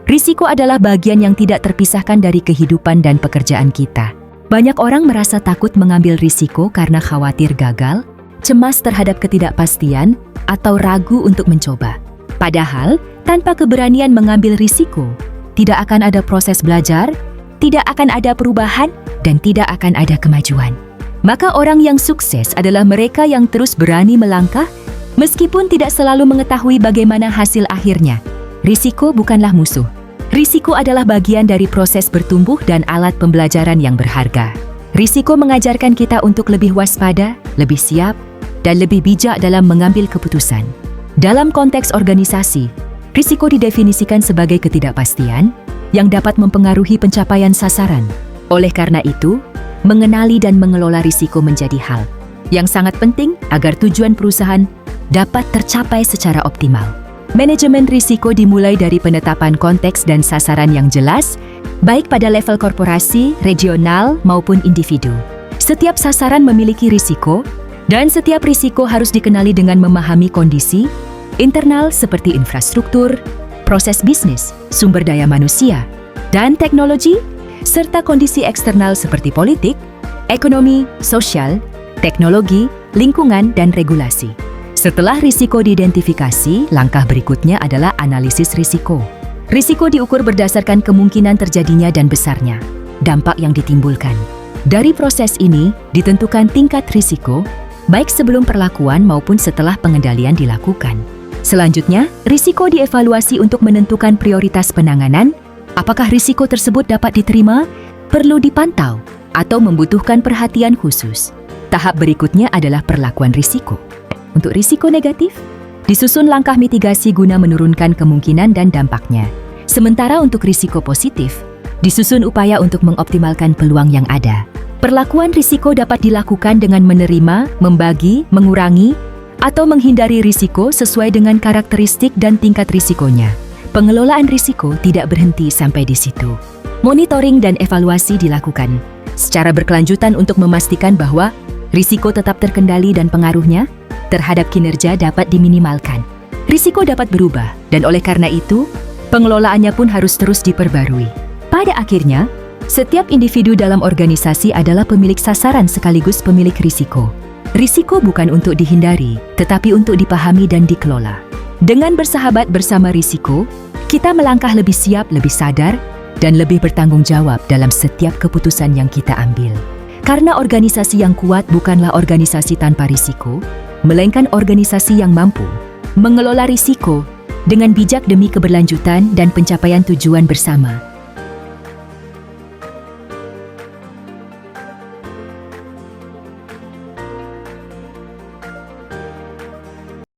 Risiko adalah bagian yang tidak terpisahkan dari kehidupan dan pekerjaan kita. Banyak orang merasa takut mengambil risiko karena khawatir gagal, cemas terhadap ketidakpastian, atau ragu untuk mencoba. Padahal, tanpa keberanian mengambil risiko, tidak akan ada proses belajar, tidak akan ada perubahan, dan tidak akan ada kemajuan. Maka orang yang sukses adalah mereka yang terus berani melangkah, meskipun tidak selalu mengetahui bagaimana hasil akhirnya. Risiko bukanlah musuh. Risiko adalah bagian dari proses bertumbuh dan alat pembelajaran yang berharga. Risiko mengajarkan kita untuk lebih waspada, lebih siap, dan lebih bijak dalam mengambil keputusan. Dalam konteks organisasi, risiko didefinisikan sebagai ketidakpastian yang dapat mempengaruhi pencapaian sasaran. Oleh karena itu, mengenali dan mengelola risiko menjadi hal yang sangat penting agar tujuan perusahaan dapat tercapai secara optimal. Manajemen risiko dimulai dari penetapan konteks dan sasaran yang jelas, baik pada level korporasi, regional, maupun individu. Setiap sasaran memiliki risiko, dan setiap risiko harus dikenali dengan memahami kondisi internal seperti infrastruktur, proses bisnis, sumber daya manusia, dan teknologi, serta kondisi eksternal seperti politik, ekonomi, sosial, teknologi, lingkungan, dan regulasi. Setelah risiko diidentifikasi, langkah berikutnya adalah analisis risiko. Risiko diukur berdasarkan kemungkinan terjadinya dan besarnya dampak yang ditimbulkan. Dari proses ini, ditentukan tingkat risiko, baik sebelum perlakuan maupun setelah pengendalian dilakukan. Selanjutnya, risiko dievaluasi untuk menentukan prioritas penanganan, apakah risiko tersebut dapat diterima, perlu dipantau, atau membutuhkan perhatian khusus. Tahap berikutnya adalah perlakuan risiko. Untuk risiko negatif, disusun langkah mitigasi guna menurunkan kemungkinan dan dampaknya. Sementara untuk risiko positif, disusun upaya untuk mengoptimalkan peluang yang ada. Perlakuan risiko dapat dilakukan dengan menerima, membagi, mengurangi, atau menghindari risiko sesuai dengan karakteristik dan tingkat risikonya. Pengelolaan risiko tidak berhenti sampai di situ. Monitoring dan evaluasi dilakukan secara berkelanjutan untuk memastikan bahwa risiko tetap terkendali dan pengaruhnya terhadap kinerja dapat diminimalkan. Risiko dapat berubah, dan oleh karena itu, pengelolaannya pun harus terus diperbarui. Pada akhirnya, setiap individu dalam organisasi adalah pemilik sasaran sekaligus pemilik risiko. Risiko bukan untuk dihindari, tetapi untuk dipahami dan dikelola. Dengan bersahabat bersama risiko, kita melangkah lebih siap, lebih sadar, dan lebih bertanggung jawab dalam setiap keputusan yang kita ambil. Karena organisasi yang kuat bukanlah organisasi tanpa risiko, melainkan organisasi yang mampu mengelola risiko dengan bijak demi keberlanjutan dan pencapaian tujuan bersama.